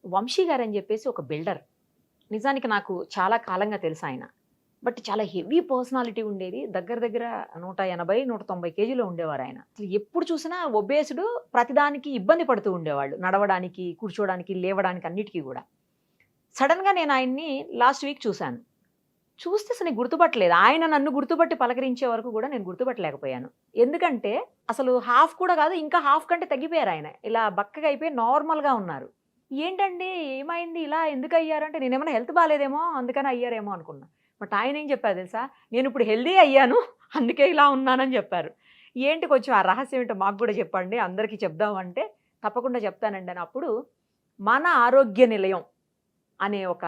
వంశీ గారని జెప్పేసి ఒక బిల్డర్. నిజానికి నాకు చాలా కాలంగా తెలుసాయన. బట్ చాలా హెవీ పర్సనాలిటీ ఉండేది. దగ్గర దగ్గర 180, 190 కేజీలో ఉండేవారాయన. అసలు ఎప్పుడు చూసినా ఒబేస్‌డ్, ప్రతిదానికి ఇబ్బంది పడుతూ ఉండేవాళ్ళు. నడవడానికి, కూర్చోవడానికి, లేవడానికి అన్నిటికి గూడా. సడెన్‌గా నేను ఆయన్ని లాస్ట్ వీక్ చూసాను. చూస్తే అసలు నేను గుర్తుపట్టలేదు. ఆయన నన్ను గుర్తుపట్టి పలకరించే వరకు గూడా నేను గుర్తుపట్టలేకపోయాను. ఎందుకంటే అసలు హాఫ్ కూడా గాదు, ఇంకా హాఫ్ కంటే తగ్గిపోయారాయన. ఇలా బక్కగా అయిపోయి నార్మల్‌గా ఉన్నారు. ఏంటండి ఏమైంది? ఇలా ఎందుకయ్యారంటే, నేనేమన్నా హెల్త్ బాలేదేమో అందుకని అయ్యారేమో అనుకున్నా. బట్ ఆయనేం చెప్పారు తెలుసా? నేనిప్పుడు హెల్తీ అయ్యాను. అందుకే ఇలా ఉన్నానని జెప్పారు. ఏంటి కొంచెం ఆ రహస్యం ఏంటో మాకు గూడా చెప్పండి. అందరికీ చెప్దాం అంటే, తప్పకుండా చెప్తానండి అని. అప్పుడు మన ఆరోగ్య నిలయం అనే ఒక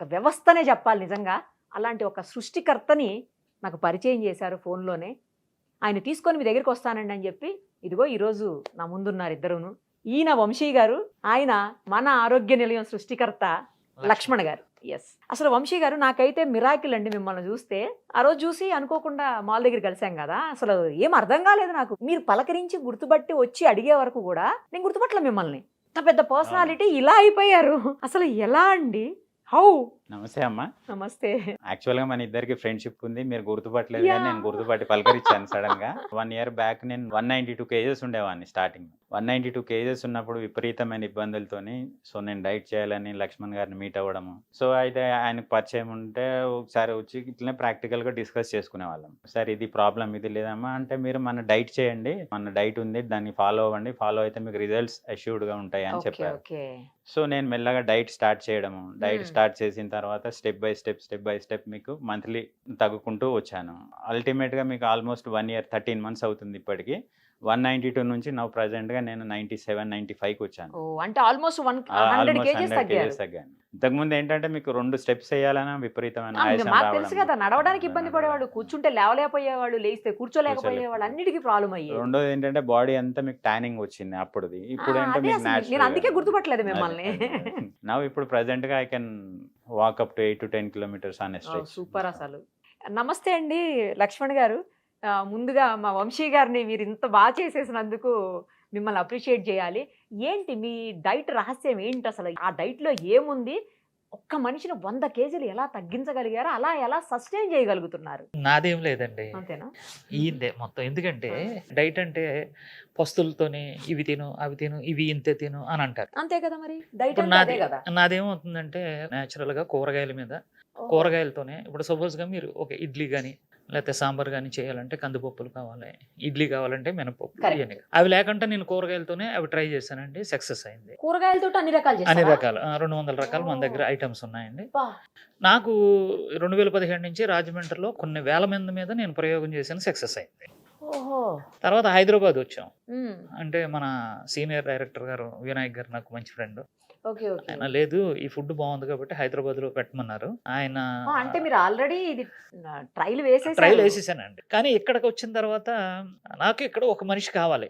వ్యవస్థనే చెప్పాలి నిజంగా. అలాంటి ఒక సృష్టికర్తని నాకు పరిచయం చేశారు ఫోన్‌లోనే. ఆయన తీసుకొని మీ దగ్గరికొస్తానండి అని జెప్పి, ఇదిగో ఈరోజు నా ముందున్నారు ఇద్దరును. ఈయన వంశీ గారు, ఆయన మన ఆరోగ్య నిలయం సృష్టికర్త లక్ష్మణ్ గారు. యెస్. అసలు వంశీ గారు నాకైతే మిరాకిల్ అండి మిమ్మల్ని జూస్తే. ఆ రోజు జూసి అనుకోకుండా మాల్ దగ్గర కలిసాం గదా! అసలు ఏం అర్థం గాలేదు నాకు. మీరు పలకరించి గుర్తుపట్టి వచ్చి అడిగే వరకు గూడా నేను గుర్తుపట్టలే మిమ్మల్ని. ఇంత పెద్ద పర్సనాలిటీ ఇలా అయిపోయారు. అసలు ఎలా అండి? హౌ? నమస్తే అమ్మ. నమస్తే. యాక్చువల్‌గా మన ఇద్దరికి ఫ్రెండ్‌షిప్ ఉంది. మీరు గుర్తుపట్టలేదు గానీ, నేను యాహ్! గుర్తుపట్టి పలకరించాను సడెన్‌గా. 1 ఇయర్ బ్యాక్ నేను 192 కేజెస్ ఉండేవాడిని స్టార్టింగ్. 192 కేజెస్ ఉన్నప్పుడు విపరీతమైన ఇబ్బందులతోని నేను డైట్ చేయాలని లక్ష్మణ్ గారిని మీట్ అవ్వడము. అయితే ఆయనకు పరిచయం ఉంటే ఒకసారి వచ్చి ఇట్లనే ప్రాక్టికల్‌గా డిస్కస్ చేసుకునేవాళ్ళం. సార్ ఇది ప్రాబ్లమ్ ఇది లేదమ్మా అంటే, మీరు మన డైట్ చేయండి. మన డైట్ ఉంది. దాన్ని ఫాలో అవ్వండి. ఫాలో అయితే మీకు రిజల్ట్స్ అష్యూర్డ్‌గా ఉంటాయి అని ఓకే. చెప్పారు. ఓకే. నేను మెల్లగా డైట్ స్టార్ట్ చేయడము. డైట్ స్టార్ట్ చేసిన తర్వాత స్టెప్ బై స్టెప్ మీకు మంత్లీ తగ్గుకుంటూ వచ్చాను. అల్టిమేట్‌గా మీకు ఆల్మోస్ట్ 1 ఇయర్ 13 మంత్స్ అవుతుంది ఇప్పటికి. 192 నుంచి నౌ ప్రెజెంట్‌గా నేను 97, 95కి వచ్చాను. ఓహ్! అంటే ఆల్‌మోస్ట్ 100 ఆల్మోస్ట్ కేజీస్ 100 తగ్గారు. కేజెస్ తగ్గాను. ఇంతకుముందు ఏంటంటే మీకు 2 స్టెప్స్ ఎయ్యాలన్నా విపరీతమైన ఆయాసం మాకు రావడం. తెలుసు కదా! నడవడానికి ఇబ్బంది పడేవాళ్ళు. కూర్చుంటే లేవలేకపోయేవాళ్ళు. లేస్తే కూర్చోలేకపోయేవాళ్ళు. అన్నిటికి ప్రాబ్లమ్ అయ్యేది. రెండోది ఏంటంటే బాడీ అంతా మీకు టానింగ్ వచ్చింది అప్పుడుది. ఇప్పుడేంటే అదే మీకు అసలు నేను నేచురల్‌గా అందుకే గుర్తుపట్టలేదు మిమ్మల్ని. నౌ ఇప్పుడు ప్రెజెంట్‌గా I can walk up to 8-10 kilometres on a oh! Stretch. Super అసలు. నమస్తే అండి లక్ష్మణ్ గారు. ముందుగా మా వంశీ గారిని మీరు ఇంత చేసేసినందుకు మిమ్మల్ని అప్రిషియేట్ చేయాలి. ఏంటి మీ డైట్ రహస్యం ఏంటసలు? ఆ డైట్‌లో ఏముంది? ఒక్క మనిషిని 100 కేజీలు ఎలా తగ్గించగలిగారు? అలా ఎలా సస్టైన్ చేయగలుగుతున్నారు? నాదేం లేదండి. అంతేనా? ఈయనదే మొత్తం. ఎందుకంటే ఆ! డైట్ అంటే పస్తులతోని ఇవి తిను, అవి తిను, ఇవి ఇంతే తిను అని అంటారు. అంతే కదా మరి. డైట్ ఇప్పుడు అంటే అదే కదా! నాదేమవుతుందంటే నేచురల్‌గా కూరగాయల మీద ఓహ్! కూరగాయలతోనే ఇప్పుడు సపోజ్‌గా మీరు ఒక ఇడ్లీ గాని, లేకపోతే సాంబార్ గాని చేయాలంటే కందిపప్పులు కావాలి. ఇడ్లీ కావాలంటే మినపప్పు కరెక్ట్. ఇయన్నీ. అవి లేకుండా నేను కూరగాయలతోనే అవి ట్రై చేశానండి. సక్సెస్ అయింది. కూరగాయలతోటి అన్ని రకాలు అన్ని చేస్తారా? రకాలు 200 రకాలు మన దగ్గర ఓహ్! ఐటెమ్స్ ఉన్నాయండి. అబ్బా! నాకు 2015 నుంచి రాజమండ్రిలో కొన్ని వేల మంది మీద నేను ప్రయోగం చేశాను. సక్సెస్ అయింది. ఓహో! తర్వాత హైదరాబాద్ వచ్చాం. హ్మ్. అంటే మన సీనియర్ డైరెక్టర్ గారు వినాయక్ గారు నాకు మంచి ఫ్రెండ్. ఓకే. ఓకే. ఆయన లేదు ఈ ఫుడ్ బాగుంది కాబట్టి హైదరాబాద్‌లో పెట్టమన్నారు. ఆయన అంటే మీరు ఆల్రెడీ ఇది ట్రైల్ ట్రైల్ వేసేసారు. వేసేసానండి. కానీ ఇక్కడికొచ్చిన తర్వాత నాకు ఇక్కడ ఒక మనిషి కావాలి.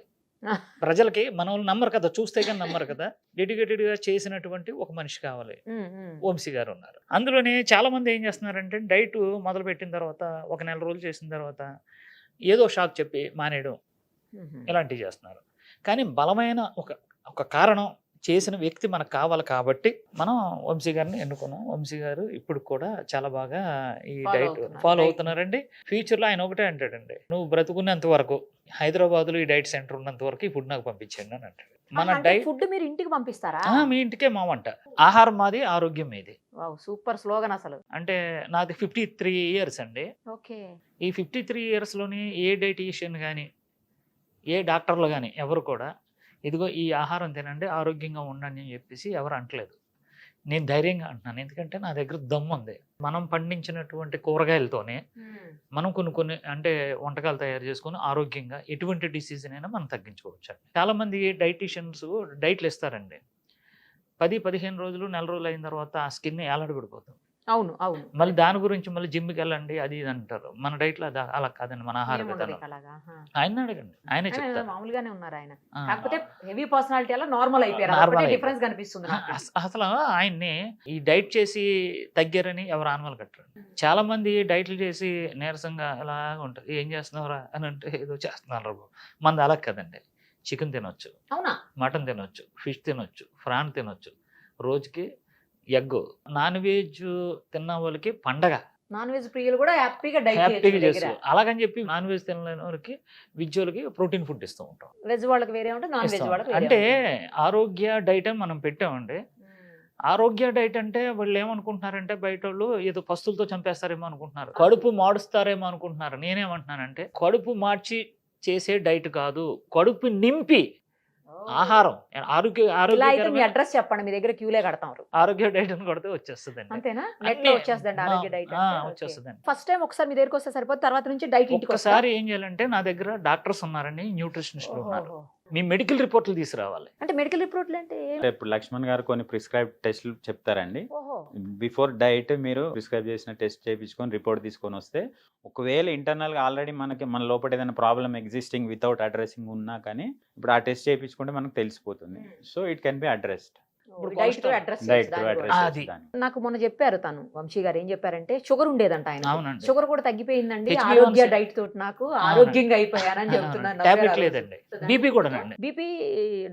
ప్రజలకి మనోళ్ళు నమ్మరు కదా! చూస్తే గాని నమ్మరు కదా! డెడికేటెడ్‌గా చేసినటువంటి ఒక మనిషి కావాలి. హ్మ్. హ్మ్. వంశీ గారు ఉన్నారు. అందులోనే చాలామంది ఏం చేస్తున్నారంటే డైట్ మొదలుపెట్టిన తర్వాత ఒక నెల రోజులు చేసిన తర్వాత ఏదో షాక్ చెప్పి మానేయడం హుహు. ఇలాంటివి చేస్తున్నారు. కానీ బలమైన ఒక కారణం చేసిన వ్యక్తి మనకు కావాలి కాబట్టి మనం వంశీ గారిని ఎన్నుకున్నాం. వంశీ గారు ఇప్పుడు కూడా చాలా బాగా ఈ డైట్ ఫాలో డైట్‌ని. అవుతున్నారండి. ఫ్యూచర్‌లో ఆయన ఒకటే అంటాడండి. "నువ్వు బ్రతుకున్నంత వరకు హైదరాబాద్‌లో ఈ డైట్ సెంటర్ ఉన్నంత వరకు ఈ ఫుడ్ నాకు పంపించండి" అని అంటాడు. మన అంటే డైట్ ఫుడ్ మీరు ఇంటికి పంపిస్తారా? మీ ఇంటికే మా వంట. ఆహారం మాది, ఆరోగ్యం మీది. వావ్! సూపర్ స్లోగన్ అసలు. అంటే నాది 53 ఇయర్స్ అండి. ఓకే. ఈ 53 ఇయర్స్‌లోని ఏ డైటీషియన్ గాని, ఏ డాక్టర్లు గాని ఎవరు కూడా ఇదిగో ఈ ఆహారం తినండి ఆరోగ్యంగా ఉండండి అని చెప్పేసి ఎవరు అంటలేదు. నేను ధైర్యంగా అంటున్నాను. ఎందుకంటే నా దగ్గర దమ్ముంది. మనం పండించినటువంటి కూరగాయలతోనే హ్మ్. మనం కొన్ని అంటే వంటకాలు తయారు చేసుకొని ఆరోగ్యంగా ఎటువంటి డిసీజ్‌నైనా మనం తగ్గించుకోవచ్చండి. చాలామంది డైటీషియన్స్ డైట్‌లు ఇస్తారండి. 10, 15 రోజులు, నెల రోజులు అయిన తర్వాత ఆ స్కిన్ ఏలాడబడిపోతుంది. అవును. అవును. మళ్ళీ దాని గురించి మళ్ళీ జిమ్‌కెళ్ళండి అది ఇది అంటారు. మన డైట్‌లో అలా కాదండి మన ఆహార ఏముండదు విధానం. ఇక అలాగా. ఆహా! ఆయన్ని అడగండి. ఆయనే చెప్తారు. మామూలుగానే ఉన్నారాయన. ఆ! కాకపోతే హెవీ పర్సనాలిటీ అలా నార్మల్ అయిపోయారు. నార్మల్ అదొక్కటే అయిపోయారు. డిఫరెన్స్ కనిపిస్తుంది నాకు. అసలు ఆయన్ని ఈ డైట్ చేసి తగ్గారని ఎవరు ఆనవాలు కట్టరు. హ్మ్. చాలా మంది డైట్‌లు చేసి నీరసంగా అలాగా ఉంటారు. "ఏం చేస్తున్నావురా" అని అంటే ఏదో చేస్తున్నారు. మనది అలా కాదండి. చికెన్ తినొచ్చు, అవునా? మటన్ తినొచ్చు, ఫిష్ తినొచ్చు, ప్రాన్ తినొచ్చు, రోజుకి ఎగ్. నాన్ వెజ్ తిన్న వాళ్ళకి పండగ, నాన్ వెజ్ ప్రియులు కూడా హ్యాపీగా డైట్ హ్యాపీగా చేయొచ్చు దగ్గర. చేస్తారు. అలాగని చెప్పి నాన్ వెజ్ తినలేని వారికి విద్యులకి ప్రోటీన్ ఫుడ్ ఇస్తూ ఉంటాం. వెజ్ వాళ్ళకి వేరే ఉంటుంది, నాన్ వెజ్ ఇస్తాం. వాళ్ళకి వేరే అంటే ఉంటుంది. ఆరోగ్య డైట్ అని మనం పెట్టామండి. ఆరోగ్య డైట్ అంటే వాళ్ళు ఏమనుకుంటున్నారంటే బయట వాళ్ళు ఏదో పస్తులతో చంపేస్తారేమో అనుకుంటున్నారు, కడుపు మాడుస్తారేమో అనుకుంటున్నారు. నేనేమంటున్నానంటే కడుపు మార్చి చేసే డైట్ కాదు, కడుపు నింపి ఆహారం ఇలా అయితే మీ ఆరోగ్యకరమైన అడ్రస్ చెప్పండి, మీ దగ్గర క్యూలే కడతారు. ఆరోగ్య డైట్ అని కొడితే వచ్చేస్తుందండి. అంతేనా? అన్నీ నెట్ లో వచ్చేస్తుందండి ఆరోగ్య డైట్. వచ్చేస్తుందండి. ఫస్ట్ టైం ఒకసారి మీ దగ్గరకు వస్తే సరిపోతుంది, తర్వాత నుంచి డైట్ ఇంటికి వస్తా. ఒక్కసారి ఏం చేయాలంటే నా దగ్గర డాక్టర్స్ ఉన్నారండి, న్యూట్రిషనిస్టులు ఉన్నారు. ఓహో. మీ మెడికల్ రిపోర్ట్లు తీసుకురావాలి. అంటే మెడికల్ రిపోర్ట్లు అంటే అంటే ఇప్పుడు లక్ష్మణ్ గారు కొన్ని ప్రిస్క్రైబ్ టెస్ట్లు చెప్తారండి. ఓహో. బిఫోర్ డైట్ మీరు ప్రిస్క్రైబ్ చేసిన టెస్ట్ చేయించుకొని రిపోర్ట్ తీసుకొని వస్తే, ఒకవేళ ఇంటర్నల్గా ఆల్రెడీ మన లోపల ఏదైనా ప్రాబ్లమ్ ఎగ్జిస్టింగ్ వితౌట్ అడ్రసింగ్ ఉన్నా కానీ ఇప్పుడు ఆ టెస్ట్ చేయించుకుంటే మనకు తెలిసిపోతుంది. So it can be addressed. ఇప్పుడు డైట్ తో cholesterol. అడ్రస్ డైట్ అది. నాకు మొన్న చెప్పారు తను, వంశీ గారు ఏం చెప్పారంటే షుగర్ ఉండేదంట ఆయన, అవునండి. షుగర్ కూడా తగ్గిపోయిందండి HbA1c. ఆరోగ్య డైట్ తోటి, నాకు ఆరోగ్యంగా అయిపోయానని చెప్తున్నాను. టాబ్లెట్ లేదండి. బీపీ కూడా అండి. బీపీ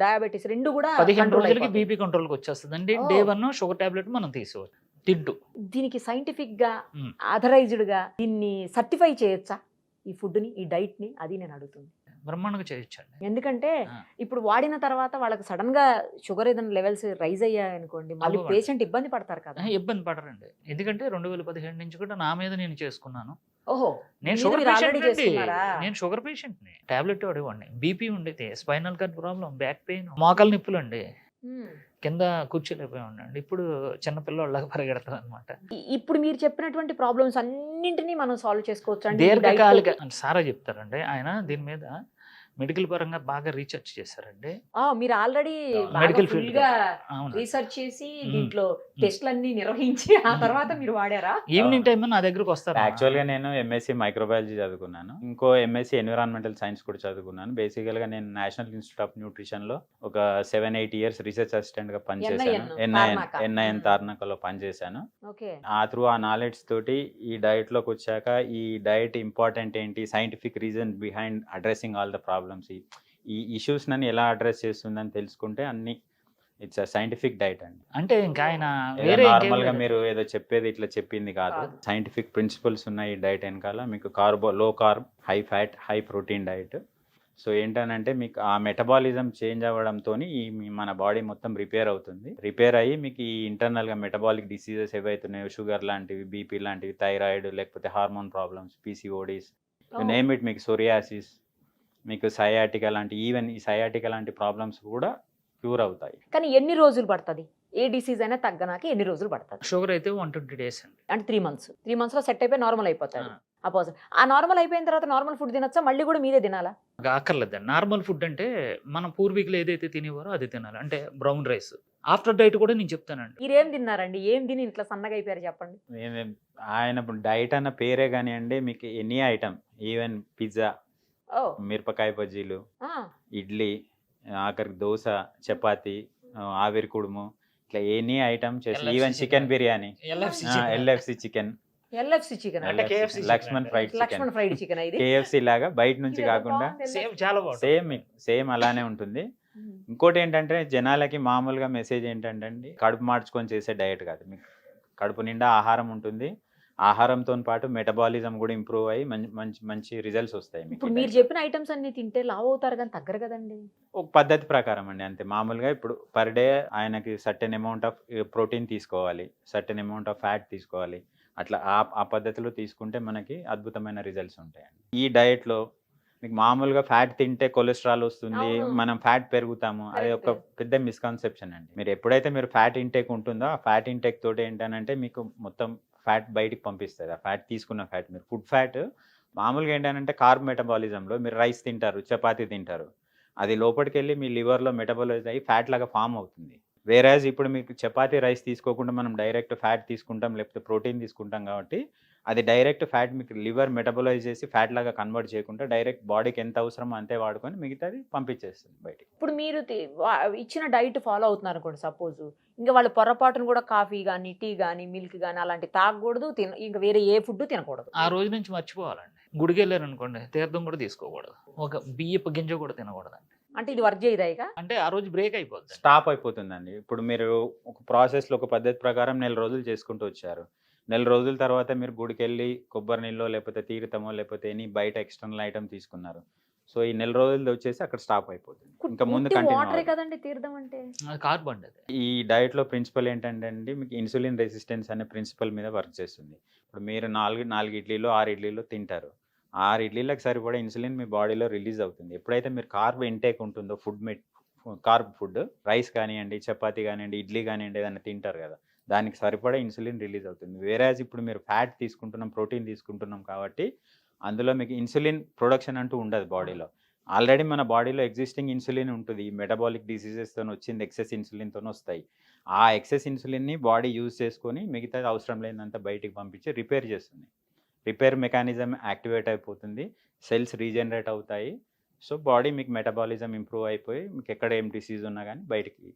డయాబెటీస్ రెండు కూడా 15 control రోజులకి అయిపోతాయి. బీపీ కంట్రోల్కి వచ్చేస్తుందండి. ఓ. డే 1 షుగర్ టాబ్లెట్ మనం తీసుకోవాలి తింటూ. దీనికి సైంటిఫిక్ గా మ్మ్. ఆథరైజ్డ్ గా దీన్ని సర్టిఫై చేయొచ్చా ఈ ఫుడ్ ని, ఈ డైట్ ని? అది నేను అడుగుతుంది. బ్రహ్మాండంగా చేయొచ్చండి. ఎందుకంటే ఆ. ఇప్పుడు వాడిన తర్వాత వాళ్ళకి సడన్ గా షుగర్ ఏదైనా లెవెల్స్ రైజ్ అయ్యాయి అనుకోండి, మళ్ళీ అవ్వవండి. పేషెంట్ ఇబ్బంది పడతారు కదా. ఇబ్బంది పడరండి. ఎందుకంటే 2017 నుంచి కూడా నా మీద నేను చేసుకున్నాను. ఓహో, నేను మీద షుగర్ మీరు already పేషెంట్ చేసుకున్నారా? నేను షుగర్ పేషెంట్ని. టాబ్లెట్ వాడేవాడిని. బీపీ ఉండేది, spinal cord problem, back pain, మోకాలు నిప్పులు అండి. మ్మ్. కింద కూర్చోలేకపోయాడు. ఇప్పుడు చిన్న పిల్లవాళ్ళగా పరిగెడతాను అనమాట. ఇప్పుడు మీరు చెప్పినటువంటి ప్రాబ్లమ్స్ అన్నింటినీ మనం సాల్వ్ చేసుకోవచ్చు అండి. దీర్ఘకాలిక సారా చెప్తారండి ఆయన. దీని మీద మెడికల్ పరంగా బాగా రీసెర్చ్ చేశారండి. మీరు ఆల్రెడీ మెడికల్ ఫుల్ ఫీల్డ్ గా అవును. రీసెర్చ్ చేసి మ్మ్. దీంట్లో టెస్ట్లన్నీ నిర్వహించి ఆ తర్వాత మీరు వాడారా? ఈవినింగ్ టైం నా దగ్గరకు వస్తారు. యాక్చువల్గా నేను ఎంఎస్సి మైక్రోబయాలజీ చదువుకున్నాను, ఇంకో ఎంఎస్సి ఎన్విరాన్మెంటల్ సైన్స్ కూడా చదువుకున్నాను. బేసికల్గా నేను నేషనల్ ఇన్స్టిట్యూట్ ఆఫ్ న్యూట్రిషన్లో ఒక 7-8 ఇయర్స్ రీసెర్చ్ అసిస్టెంట్గా పనిచేశాను. తార్నాక. ఎన్ఐఎన్ తార్నాకలో పనిచేశాను. ఓకే. ఆ నాలెడ్జ్ తోటి ఈ డైట్లోకి వచ్చాక ఈ డైట్ ఇంపార్టెంట్ ఏంటి, scientific reason behind addressing all the problems, ఈ ఇష్యూస్ నన్ను ఎలా అడ్రస్ చేస్తుందని తెలుసుకుంటే అన్ని ఇట్స్ సైంటిఫిక్ డైట్ అండి. అంటే ఇంకా ఆయన వేరే నార్మల్ గా మీరు ఏదో చెప్పేది ఇట్లా చెప్పింది కాదు, సైంటిఫిక్ ప్రిన్సిపల్స్ ఉన్నాయి ఈ డైట్ వెనకాల. మీకు లో carb, high fat, high protein diet. So ఏంటనంటే మీకు ఆ మెటబాలిజం చేంజ్ అవ్వడంతో మన బాడీ మొత్తం రిపేర్ అవుతుంది. రిపేర్ అయ్యి మీకు ఈ ఇంటర్నల్గా మెటబాలిక్ డిసీజెస్ ఏవైతున్నాయో, షుగర్ లాంటివి, బీపీ లాంటివి, థైరాయిడ్, లేకపోతే hormone problems, PCODs, name it, మీకు సోరియాసిస్, మీకు సయాటికా లాంటి, ఈవెన్ ఈ సయాటికా లాంటి ప్రాబ్లమ్స్ కూడా క్యూర్ అవుతాయి. కానీ ఎన్ని రోజులు పడుతుంది? ఏ డిసీజ్ అయినా తగ్గనాక ఎన్ని రోజులు పడుతుంది? షుగర్ అయితే 120 days అండి. అంటే 3 months. 3 months లో సెట్ అయిపోయి నార్మల్ అయిపోతాడు ఆ పర్సన్. ఆ నార్మల్ అయిపోయిన తర్వాత నార్మల్ ఫుడ్ తినొచ్చా? మళ్ళీ కూడా మీరే తినాలా? అక్కర్లేదండి. నార్మల్ ఫుడ్ అంటే మన పూర్వీకులు ఏదైతే తినేవారో అది తినాలి. అంటే బ్రౌన్ రైస్. ఆఫ్టర్ డైట్ కూడా నేను చెప్తానండి. మీరేం తిన్నారండి? ఏం తిని ఇట్లా సన్నగా అయిపోయారు చెప్పండి? ఆయన డైట్ అన్న పేరే కానివ్వండి, మీకు ఎనీ ఐటమ్, ఈవెన్ పిజ్జా, ఓ. మిరపకాయ బజ్జీలు, ఆ. ఇడ్లీ, ఆఖరికి దోశ, చపాతి, ఆవిరి కుడుము, ఇట్లా ఎనీ ఐటమ్ చేసి, LFC even chicken chicken. Biryani, LFC chicken, LFC chicken, అంటే KFC Laxman fried Laxman chicken, fried chicken. ఇది కేఎఫ్సి లాగా బయట నుంచి ఇది ఎంత కాకుండా బాగుంది. సేమ్ చాలా బాగుంటుంది. సేమ్ అలానే ఉంటుంది. ఇంకోటి ఏంటంటే జనాలకి మామూలుగా మెసేజ్ ఏంటంటే కడుపు మార్చుకొని చేసే డయట్ కాదు, మీకు కడుపు నిండా ఆహారం ఉంటుంది, ఆహారంతో పాటు మెటబాలిజం కూడా ఇంప్రూవ్ అయ్యి మంచి మంచి రిజల్ట్స్ వస్తాయి. ఇప్పుడు మీరు చెప్పిన ఐటమ్స్ అన్ని తింటే లావ్ అవుతారు కానీ తగ్గరు కదండి. ఒక పద్ధతి ప్రకారం అండి, అంతే. మామూలుగా ఇప్పుడు పర్ డే ఆయనకి సర్టెన్ అమౌంట్ ఆఫ్ ప్రోటీన్ తీసుకోవాలి, సర్టెన్ అమౌంట్ ఆఫ్ ఫ్యాట్ తీసుకోవాలి. అట్లా ఆ పద్ధతిలో తీసుకుంటే మనకి అద్భుతమైన రిజల్ట్స్ ఉంటాయండి. ఈ డయట్లో మీకు మామూలుగా ఫ్యాట్ తింటే కొలెస్ట్రాల్ వస్తుంది, అవును. మనం ఫ్యాట్ పెరుగుతాము, అది ఒక పెద్ద మిస్కన్సెప్షన్ అండి. మీరు ఎప్పుడైతే మీరు ఫ్యాట్ ఇంటేక్ ఉంటుందో ఆ ఫ్యాట్ ఇంటేక్ తోటి ఏంటంటే మీకు మొత్తం ఫ్యాట్ బయటికి పంపిస్తుంది. ఆ ఫ్యాట్ తీసుకున్న ఫ్యాట్, మీరు ఫుడ్ ఫ్యాట్ మామూలుగా ఏంటంటే కార్బ్ మెటబాలిజంలో మీరు రైస్ తింటారు, చపాతీ తింటారు, అది లోపలికి వెళ్ళి మీ లివర్లో మెటబాలైజ్ అయ్యి ఫ్యాట్ లాగా ఫామ్ అవుతుంది. వేరేజ్ ఇప్పుడు మీకు చపాతీ రైస్ తీసుకోకుండా మనం డైరెక్ట్ ఫ్యాట్ తీసుకుంటాం, లేకపోతే ప్రోటీన్ తీసుకుంటాం కాబట్టి అది డైరెక్ట్ ఫ్యాట్ మీకు లివర్ మెటబలైజ్ చేసి ఫ్యాట్ లాగా కన్వర్ట్ చేయకుండా డైరెక్ట్ బాడీకి ఎంత అవసరమో అంతే వాడుకొని మిగతాది పంపించేస్తుంది బయటికి. ఇప్పుడు మీరు ఇచ్చిన డైట్ ఫాలో అవుతున్నారు అనుకోండి సపోజ్, ఇంకా వాళ్ళు పొరపాటును కూడా కాఫీ కానీ, టీ కానీ, మిల్క్ కానీ అలాంటి తాగకూడదు, ఇంకా వేరే ఏ ఫుడ్ తినకూడదు. ఆ రోజు నుంచి మర్చిపోవాలండి. గుడికి వెళ్ళారు అనుకోండి, తీర్థం కూడా తీసుకోకూడదు, ఒక బియ్యపు గింజ కూడా తినకూడదండి. అంటే ఇది వర్క్ చేయదా ఇక? అంటే ఆ రోజు బ్రేక్ అయిపోద్ది. స్టాప్ అయిపోతుందండి. ఇప్పుడు మీరు ఒక ప్రాసెస్‌లో ఒక పద్ధతి ప్రకారం నెల రోజులు చేసుకుంటూ వచ్చారు. నెల రోజుల తర్వాత మీరు గుడికెళ్ళి కొబ్బరి నీళ్ళో, లేకపోతే తీర్థమో, లేకపోతే ఎనీ బయట ఎక్స్‌టర్నల్ ఐటెమ్ తీసుకున్నారు. సో, ఈ నెల రోజులది వచ్చేసి అక్కడ స్టాప్ అయిపోతుంది. ఇంకా ముందు ఉట్టి కంటిన్యూ వాటరే అవ్వదు. కదండి తీర్థం అంటే. అది కార్బ్ అండి అది. ఈ డైట్‌లో ప్రిన్సిపల్ ఏంటంటే అండి, మీకు ఇన్సులిన్ రెసిస్టెన్స్ అనే ప్రిన్సిపల్ మీద వర్క్ చేస్తుంది. ఇప్పుడు మీరు 4 ఇడ్లీలో, 6 ఇడ్లీలో తింటారు. 6 ఇడ్లీలకు సరిపడా ఇన్సులిన్ మీ బాడీలో రిలీజ్ అవుతుంది. ఎప్పుడైతే మీరు కార్బ్ ఇంటేక్ ఉంటుందో కార్బ్ ఫుడ్ రైస్ కానియండి, చపాతీ కానియండి, ఇడ్లీ కానియండి ఏదైనా తింటారు కదా! దానికి సరిపడా ఇన్సులిన్ రిలీజ్ అవుతుంది. వేరేజ్ ఇప్పుడు మీరు ఫ్యాట్ తీసుకుంటున్నాం, ప్రోటీన్ తీసుకుంటున్నాం కాబట్టి అందులో మీకు ఇన్సులిన్ ప్రొడక్షన్ అంటూ ఉండదు బాడీలో. ఆల్రెడీ మన బాడీలో ఎగ్జిస్టింగ్ ఇన్సులిన్ ఉంటుంది. మెటబాలిక్ డిసీజెస్తోని వచ్చింది ఎక్సెస్ ఇన్సులిన్‌తోని వస్తాయి. ఆ ఎక్సెస్ ఇన్సులిన్‌ని బాడీ యూజ్ చేసుకొని మిగతాది అవసరం లేనిదంతా బయటికి పంపించి రిపేర్ చేస్తుంది. రిపేర్ మెకానిజం యాక్టివేట్ అయిపోతుంది. సెల్స్ రీజనరేట్ అవుతాయి. సో, బాడీ మీకు మెటబాలిజం ఇంప్రూవ్ అయిపోయి మీకు ఎక్కడ ఏం డిసీజ్ ఉన్నా గానీ బయటికి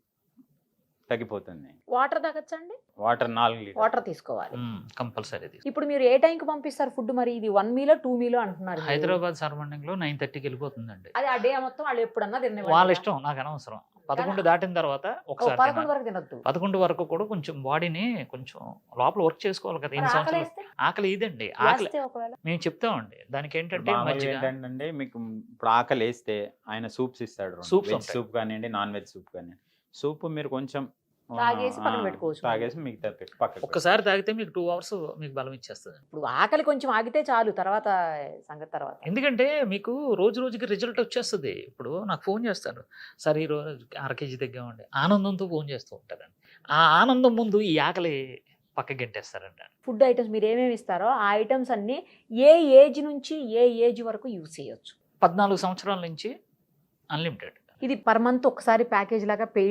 తగ్గిపోతుంది. వాటర్ తాగొచ్చండి? వాటర్ 4 లీటర్లు. వాటర్ తీసుకోవాలి. కంపల్సరీ. ఇప్పుడు మీరు ఏ టైంకి పంపిస్తారు ఫుడ్? మరి ఇది 1 మీలో 2 మీలో అంటున్నారు మీరు. హైదరాబాద్ సరౌండింగ్‌లో 9:30కి వెళ్ళిపోతుందండి. అది ఆ డే మొత్తం వాళ్ళు ఎప్పుడన్నా తినేవాళ్ళు వాళ్ళ కదా? ఇష్టం, నాకు అనవసరం. 11 దాటిన తర్వాత ఓ, ఒకసారి 11 తినాలి. వరకు తినొద్దు. 11 వరకు కూడా కొంచెం బాడీని కొంచెం లోపల వర్క్ చేసుకోవాలి కదా. మరి ఎన్ని సంవత్సరాలు ఆకలేస్తే? ఆకలి ఇదండి. ఆకలి వేస్తే ఒకవేళ మేము చెప్తామండి. దానికి ఏంటంటే మామూలుగా మజ్జిగ, ఏంటంటే మీకు ఇప్పుడు ఆకలేస్తే ఆయన సూప్స్ ఇస్తాడు. Soups వెజ్ ఉంటాయి. సూప్ కానియండి, నాన్ వెజ్ సూప్ కానియండి. సూప్ మీరు కొంచెం తాగేసి పక్కన పెట్టుకోవచ్చు. తాగేసి మిగతా పెట్టి పక్కకు ఒక్కసారి తాగితే మీకు 2 అవర్స్ మీకు బలం ఇచ్చేస్తుంది. ఇప్పుడు ఆకలి కొంచెం ఆగితే చాలు, తర్వాత సంగతి తర్వాత. ఎందుకంటే మీకు రోజు రోజుకి రిజల్ట్ వచ్చేస్తుంది. ఇప్పుడు నాకు ఫోన్ చేస్తారు, సార్ ఈ రోజు 1/2 కేజీ తగ్గామండి, ఆనందంతో ఫోన్ చేస్తూ ఉంటారండి. ఆ ఆనందం ముందు ఈ ఆకలి పక్కకి గెంటేస్తారండి. ఫుడ్ ఐటమ్స్ మీరు ఏమేమి ఇస్తారో ఆ ఐటమ్స్ అన్ని ఏ ఏజ్ నుంచి ఏ ఏజ్ వరకు యూజ్ చేయొచ్చు? 14 సంవత్సరాల నుంచి అన్లిమిటెడ్. ఇది పర్ మంత్ ఒకసారి ప్యాకేజ్ లాగా పే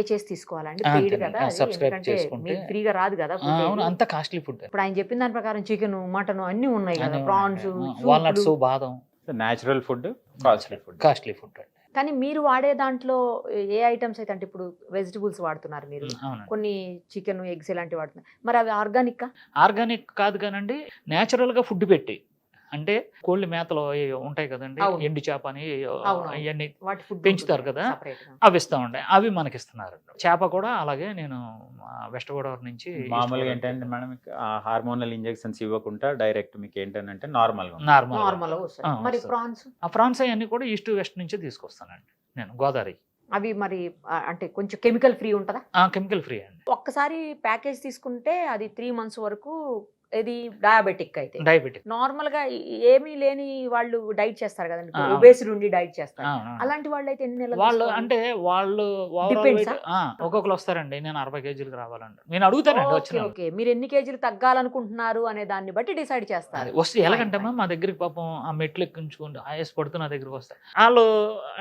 చేసి తీసుకోవాలండి? ఆ, పెయిడ్ అంతేనండి. కదా అది? Subscribe ఎందుకంటే చేసుకుంటే- మీకు ఫ్రీగా రాదు కదా food అవును, ఏది. అంత కాస్ట్లీ ఫుడ్. ఇప్పుడు ఆయన చెప్పిన దాని ప్రకారం చికెన్, మటన్ అన్ని ఉన్నాయి కదా, అన్నీ ప్రాన్స్, వాల్నట్స్, బాదం, natural food, costly food. Costly food అండి. కానీ మీరు వాడే దాంట్లో ఏ ఐటమ్స్ అయితే, అంటే ఇప్పుడు వెజిటబుల్స్ వాడుతున్నారు మీరు, అవునండి. కొన్ని చికెన్, ఎగ్స్ ఇలాంటివి వాడుతున్నారు, మరి అవి ఆర్గానిక్? ఆర్గానిక్ కాదు కానండి, న్యాచురల్గా ఫుడ్ పెట్టి, అంటే కోళ్ళ మేతలో ఏవో ఉంటాయి కదండి, అవును. ఎండు చేప అని అవును. అవన్నీ వాటి ఫుడ్ పెంచుతారు కదా, అవి ఇస్తా ఉండే, అవి మనకి ఇస్తున్నారు. చేప కూడా అలాగే నేను వెస్ట్ గోదావరి నుంచి మామూలుగా ఏంటంటే మేడం హార్మోనల్ ఇంజెక్షన్స్ ఇవ్వకుండా డైరెక్ట్ మీకు ఏంటంటే నార్మల్ నార్మల్. వస్తాయి. ఆ, మరి వస్తాయి. ప్రాన్స్ ఆ ఫ్రాన్స్ అవన్నీ కూడా ఈస్ట్ వెస్ట్ నుంచి తీసుకొస్తానండి నేను, గోదావరి. అవి మరి అంటే కొంచెం కెమికల్ ఫ్రీ ఉంటుందా? కెమికల్ ఫ్రీ అండి. ఒక్కసారి ప్యాకేజ్ తీసుకుంటే అది 3 months వరకు. ఇది డయాబెటిక్ అయితే. డయాబెటిక్. నార్మల్ గా ఏమీ లేని వాళ్ళు డైట్ చేస్తారు కదండి, ఆ, ఒబేసిడ్ ఉండి డైట్ చేస్తారు. అవును. అలాంటి వాళ్ళు అయితే ఎన్ని నెలలు వాళ్ళు తీసుకోవాలి? అంటే వాళ్ళు overall Depends, weight- ఒక్కొక్కరు వస్తారండి, నేను 60 కేజీలకు రావాలండి, నేను అడుగుతానండి ఓకే, వచ్చిన ఓకే. మీరు ఎన్ని కేజీలు తగ్గాలనుకుంటున్నారు అనే దాన్ని బట్టి డిసైడ్ చేస్తారు. వస్తే ఎలాగంటమ్మా మా దగ్గరికి పాపం ఆ మెట్లు ఎక్కించుకుంటూ ఆయాస పడుతూ నా దగ్గరికి వస్తారు. వాళ్ళు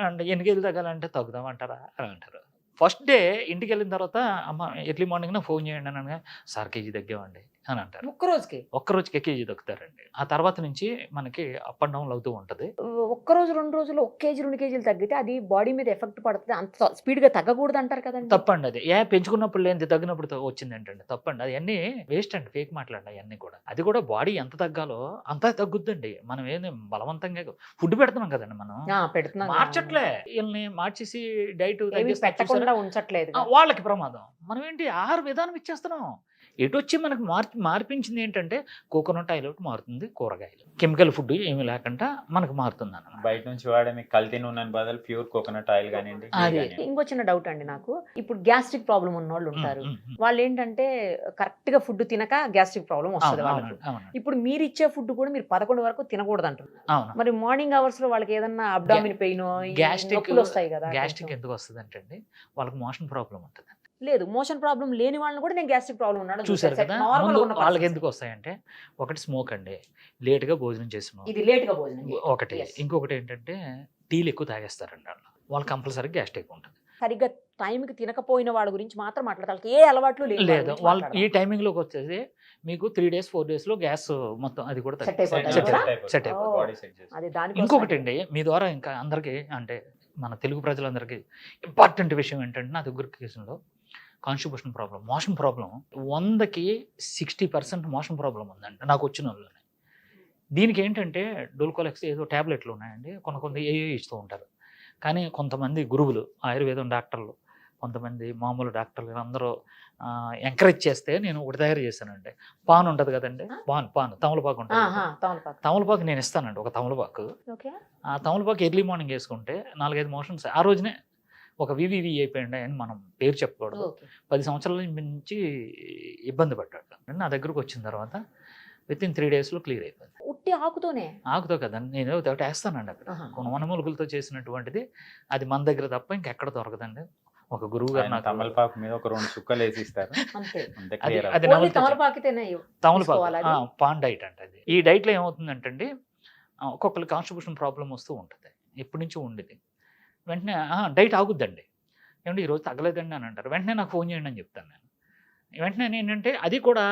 అంటే ఎన్ని కేజీలు తగ్గాలంటే తగ్గుదామంటారా అని అంటారు. ఫస్ట్ డే ఇంటికి వెళ్ళిన తర్వాత అమ్మ ఎర్లీ మార్నింగ్ ఫోన్ చేయండి అని అనగా, సార్ కేజీ తగ్గామండి అని అంటారు. ఒక్క రోజుకి ఒక్క రోజుకి కేజీ తగ్గుతారండి. ఆ తర్వాత నుంచి మనకి అప్ అండ్ డౌన్ అవుతూ ఉంటుంది. ఒక్క రోజు 2 రోజులు 1 కేజీ 2 కేజీలు తగ్గితే అది బాడీ మీద ఎఫెక్ట్ పడుతుంది, అంత స్పీడ్ గా తగ్గకూడదు అంటారు కదండి. తప్పండి అది. పెంచుకున్నప్పుడు లేని తగ్గినప్పుడు వచ్చింది ఏంటండి, తప్పండి అది. అన్నీ వేస్ట్ అండి, ఫేక్ మాట్లాడండి అవన్నీ కూడా. అది కూడా బాడీ ఎంత తగ్గాలో అంత తగ్గుద్దండి. మనం ఏంది బలవంతంగా ఫుడ్ పెడుతున్నాం కదండి మనం, పెడుతున్నాం, మార్చట్లే. వీళ్ళని మార్చేసి డైట్ పెట్టకుండా ఉంచట్లేదు. వాళ్ళకి ప్రమాదం. మనం ఏంటి ఆహార విధానం ఇచ్చేస్తున్నాం. ఎటు వచ్చి మనకు మార్పించింది ఏంటంటే కోకోనట్ ఆయిల్ ఒకటి మారుతుంది, కూరగాయలు, కెమికల్ ఫుడ్ ఏమీ లేకుండా మనకు మారుతుంది అన్నమాట. బయట నుంచి వాడే మీకు కల్తీ నూనె బదులు ప్యూర్ కోకోనట్ ఆయిల్ కానివ్వండి. అది. ఇంకో చిన్న డౌట్ అండి నాకు, ఇప్పుడు గ్యాస్ట్రిక్ ప్రాబ్లం ఉన్న వాళ్ళు ఉంటారు, వాళ్ళు ఏంటంటే కరెక్ట్ గా ఫుడ్ తినక గ్యాస్ట్రిక్ ప్రాబ్లం వస్తుంది వాళ్ళకి. ఇప్పుడు మీరు ఇచ్చే ఫుడ్ కూడా మీరు 11 వరకు తినకూడదు అంటారు. మరి మార్నింగ్ అవర్స్ లో వాళ్ళకి ఏదన్నా అబ్డామిన్ పెయిన్, గ్యాస్ట్రిక్ వస్తాయి కదా, గ్యాస్ట్రిక్ ఎందుకు వస్తుంది అంటే అండి, వాళ్ళకి మోషన్ ప్రాబ్లం ఉంటుంది. లేదు మోషన్ ప్రాబ్లం లేని వాళ్ళని కూడా నేను గ్యాస్ట్రిక్ ప్రాబ్లం ఉన్నాడు చూసారు కదా. వాళ్ళకి ఎందుకు వస్తాయంటే, ఒకటి స్మోక్ అండి, లేట్గా భోజనం చేసిన ఇది లేట్ గా భోజనం ఒకటి, ఇంకొకటి ఏంటంటే టీలు ఎక్కువ తాగేస్తారండి వాళ్ళు కంపల్సరీ గ్యాస్ట్రిక్ ఉంటుంది. సరిగ్గా టైంకి తినకపోయిన వాడి గురించి మాత్రం మాట్లాడతారు, ఏ అలవాట్లు లేదు. వాళ్ళు ఈ టైమింగ్ లోకి వచ్చేసి మీకు 3 days 4 days లో గ్యాస్ మొత్తం అది కూడా Set అయిపోతుంది సెట్ కదా? అయిపోతుంది. అది దానికి ఇంకొకటి అండి, మీ ద్వారా ఇంకా అందరికీ అంటే మన తెలుగు ప్రజలందరికీ ఇంపార్టెంట్ విషయం ఏంటంటే, నా దగ్గర కేసులో కాన్స్టిపేషన్ ప్రాబ్లం, మోషన్ ప్రాబ్లం 100కి 60% మోషన్ ప్రాబ్లం ఉందండి నాకు వచ్చిన వాళ్ళని. దీనికి ఏంటంటే డోల్కోలెక్స్ ఏదో ట్యాబ్లెట్లు ఉన్నాయండి, కొన్ని ఏ ఇస్తూ ఉంటారు. కానీ కొంతమంది గురువులు, ఆయుర్వేదం డాక్టర్లు, కొంతమంది మామూలు డాక్టర్లు అందరూ ఎంకరేజ్ చేస్తే నేను ఒకటి తయారు చేశానండి. పాన్ ఉంటుంది కదండి, పాన్ తమలపాకు ఉంటుంది కదా. తమలపాకు నేను ఇస్తానండి, ఒక తమలపాకు. ఓకే. ఆ తమలపాకు ఎర్లీ మార్నింగ్ వేసుకుంటే 4-5 మోషన్స్ ఆ రోజునే. ఒక వివివి అయిపోయింది అని మనం పేరు చెప్పకూడదు, 10 సంవత్సరాల నుంచి ఇబ్బంది పడ్డాడు. నా దగ్గరకు వచ్చిన తర్వాత వితిన్ 3 daysలో క్లియర్ అయిపోయింది. ఉట్టి ఆకుతోనే? ఆకుతో కదండి, నేను ఒకటి వేస్తానండి అక్కడ. కొన్ని వనమూలికలతో చేసినటువంటిది అది మన దగ్గర తప్ప ఇంకెక్కడ దొరకదండి. ఒక గురువు గారు నాకు తమలపాకు మీద ఒక 2 చుక్కలు వేసి ఇస్తారు. అంతే. అది తమలపాకు పాన్ డైట్ అంటే అది. ఈ డైట్లో ఏమవుతుందంటే ఒక్కొక్కరు కాన్స్టిట్యూషన్ ప్రాబ్లం వస్తూ ఉంటుంది, ఎప్పటి నుంచో ఉండేది. వెంటనే డైట్ ఆగుద్దండి. ఏమంటే ఈరోజు తగ్గలేదండి అని అంటారు. వెంటనే నాకు ఫోన్ చేయండి అని చెప్తాను నేను. వెంటనే ఏంటంటే అది కూడా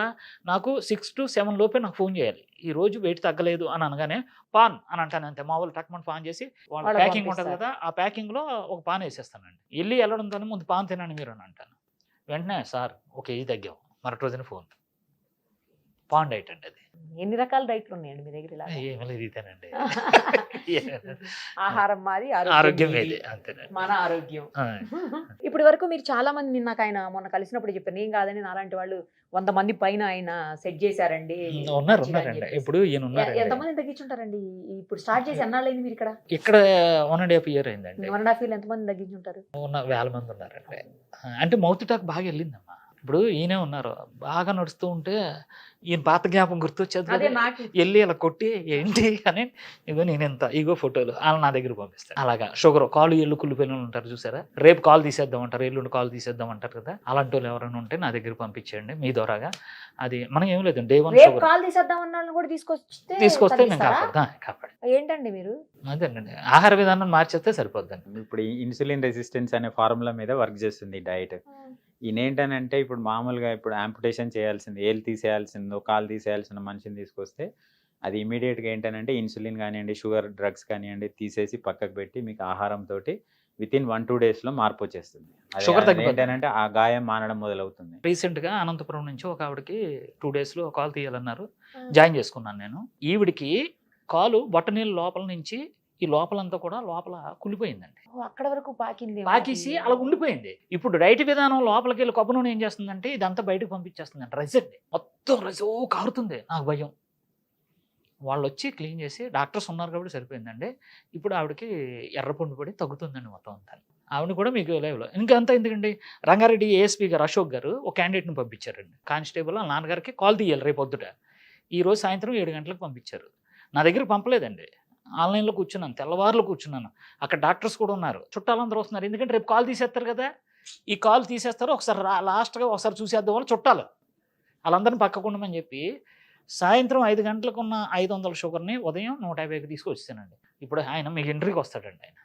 నాకు 6 to 7 లోపే నాకు ఫోన్ చేయాలి. ఈ రోజు వెయిట్ తగ్గలేదు అని అనగానే పాన్ అని అంటాను అంతే. మా వాళ్ళు టక్మని పాన్ చేసి వాళ్ళ ప్యాకింగ్ ఉంటుంది కదా, ఆ ప్యాకింగ్లో ఒక పాన్ వేసేస్తానండి. వెళ్ళడంతో ముందు పాన్ తినండి మీరు అని అంటాను. వెంటనే సార్ 1 kg తగ్గాం, మరొక రోజున ఫోన్. పాన్ డైట్ అండి అది. ఎన్ని రకాల డైట్లు ఉన్నాయండి మీ దగ్గర? ఇలా ఏమీ లేదు, ఇదేనండి. ఆహారం మాది, ఆరోగ్యం ఏది, అంతేనండి. మన ఆరోగ్యం. ఇప్పటి వరకు మీరు చాలా మంది, నాకు ఆయన మొన్న కలిసినప్పుడు చెప్పారు, ఏం కాదని నాలాంటి వాళ్ళు 100 మంది పైన ఆయన సెట్ చేశారండి. ఉన్నారండి. ఇప్పుడు ఈయన ఉన్నారు. ఎంతమంది తగ్గించుంటారండి ఇప్పుడు స్టార్ట్ చేసి? ఎన్నాళ్ళైంది మీరు ఇక్కడ? ఇక్కడ 1.5 years అయిందండి. 1.5 years ఎంతమంది తగ్గించుంటారు? వేల మంది ఉన్నారండి. అంటే మౌత్ టాక్ బాగా వెళ్ళిందమ్మా. ఇప్పుడు ఈయనే ఉన్నారు, బాగా నడుస్తూ ఉంటే ఈయన పాత జ్ఞాపకం గుర్తొచ్చేది. వెళ్ళి అలా కొట్టి ఏంటి అని, ఇగో నేను ఎంత, ఇగో ఫోటోలు వాళ్ళు నా దగ్గర పంపిస్తాను. అలాగా షుగర్, కాలు ఎల్లు కుళ్ళిపోయిన వాళ్ళు ఉంటారు చూసారా, రేపు కాల్ తీసేద్దాం అంటారు, ఎల్లుండి కాల్ తీసేద్దాం అంటారు కదా, అలాంటి వాళ్ళు ఎవరైనా ఉంటే నా దగ్గర పంపించండి మీ ద్వారాగా. అది మనం ఏం లేదు, Day 1 షుగర్ కాల్ తీసేద్దాం అన్న వాళ్ళని కూడా తీసుకొస్తే నేను కాపాడు. ఏంటండి మీరు? అదేనండి, ఆహార విధానం మార్చేస్తే సరిపోద్దండి. ఇప్పుడు ఇన్సులిన్ రెసిస్టెన్స్ అనే ఫార్ములా మీద వర్క్ చేస్తుంది డైట్. ఈయనేంటనంటే ఇప్పుడు మామూలుగా ఇప్పుడు యాంపుటేషన్ చేయాల్సింది, ఏలు తీసేయాల్సిందో కాలు తీసేయాల్సిన మనిషిని తీసుకొస్తే అది ఇమీడియట్గా ఏంటనంటే ఇన్సులిన్ కానివ్వండి, షుగర్ డ్రగ్స్ కానివ్వండి తీసేసి పక్కకు పెట్టి మీకు ఆహారంతో వితిన్ 1-2 daysలో మార్పు వచ్చేస్తుంది. షుగర్ ఏంటంటే ఆ గాయం మానడం మొదలవుతుంది. రీసెంట్గా అనంతపురం నుంచి ఒక ఆవిడకి 2 daysలో కాల్ తీయాలన్నారు, జాయిన్ చేసుకున్నాను నేను. ఈవిడికి కాలు బొట్టనీళ్ళ లోపల నుంచి ఈ లోపలంతా కూడా లోపల కుళ్ళిపోయిందండి. అక్కడ వరకు పాకేసి అలా ఉండిపోయింది. ఇప్పుడు డైట్ విధానం లోపలికి వెళ్ళి కొబ్బరి నూనె ఏం చేస్తుందంటే ఇదంతా బయటకు పంపించేస్తుందంట, రజండి మొత్తం రజో కారుతుంది. నాకు భయం. వాళ్ళు వచ్చి క్లీన్ చేసి డాక్టర్స్ ఉన్నారు కాబట్టి సరిపోయిందండి. ఇప్పుడు ఆవిడకి ఎర్రపుండు పడి తగ్గుతుందండి మొత్తం అంతా. ఆవిడ కూడా మీకు లైవ్లో ఇంకా అంతా ఎందుకండి, రంగారెడ్డి ఏఎస్పీ గారు అశోక్ గారు ఒక క్యాండిడేట్ని పంపించారండి. కానిస్టేబుల్ వాళ్ళ నాన్నగారికి కాల్ తీయాలి రేపు పొద్దుట. ఈరోజు సాయంత్రం 7 గంటలకు పంపించారు. నా దగ్గర పంపలేదండి, ఆన్లైన్లో కూర్చున్నాను, తెల్లవారులు కూర్చున్నాను. అక్కడ డాక్టర్స్ కూడా ఉన్నారు, చుట్టాలందరూ వస్తున్నారు. ఎందుకంటే రేపు కాల్ తీసేస్తారు కదా, ఈ కాల్ తీసేస్తారు, ఒకసారి లాస్ట్గా ఒకసారి చూసేద్దాం వాళ్ళు చుట్టాలు, వాళ్ళందరినీ పక్కకుండమని చెప్పి సాయంత్రం 5 గంటలకు ఉన్న 500 షుగర్ని ఉదయం 150కి తీసుకొచ్చానండి. ఇప్పుడు ఆయన మీ ఎంట్రీకి వస్తాడండి, ఆయన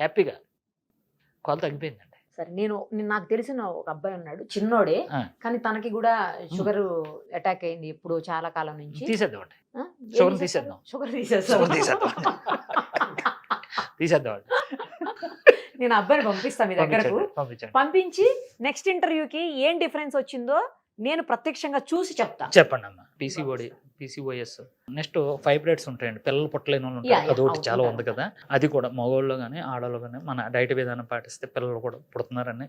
హ్యాపీగా కాల్ తగ్గిపోయిందండి. సరే, నాకు తెలిసిన ఒక అబ్బాయి ఉన్నాడు, చిన్నోడే, కానీ తనకి కూడా షుగర్ అటాక్ అయింది ఇప్పుడు చాలా కాలం నుంచి. తీసేద్దామండి, షుగర్ తీసేద్దాం, తీసేద్దాం. నేను అబ్బాయిని పంపిస్తాను మీ దగ్గరకు, పంపించి నెక్స్ట్ ఇంటర్వ్యూకి ఏం డిఫరెన్స్ వచ్చిందో నేను ప్రత్యక్షంగా చూసి చెప్పండి అమ్మా. PCOS నెక్స్ట్ ఫైబ్రాయిడ్స్ ఉంటాయండి, పిల్లలు పుట్టలేని వాళ్ళు ఉంటారు, అదొకటి చాలా ఉంది కదా. అది కూడా మగవాళ్ళు కానీ ఆడవాళ్ళు కానీ మన డైట్ విధానం పాటిస్తే పిల్లలు కూడా పుడుతున్నారని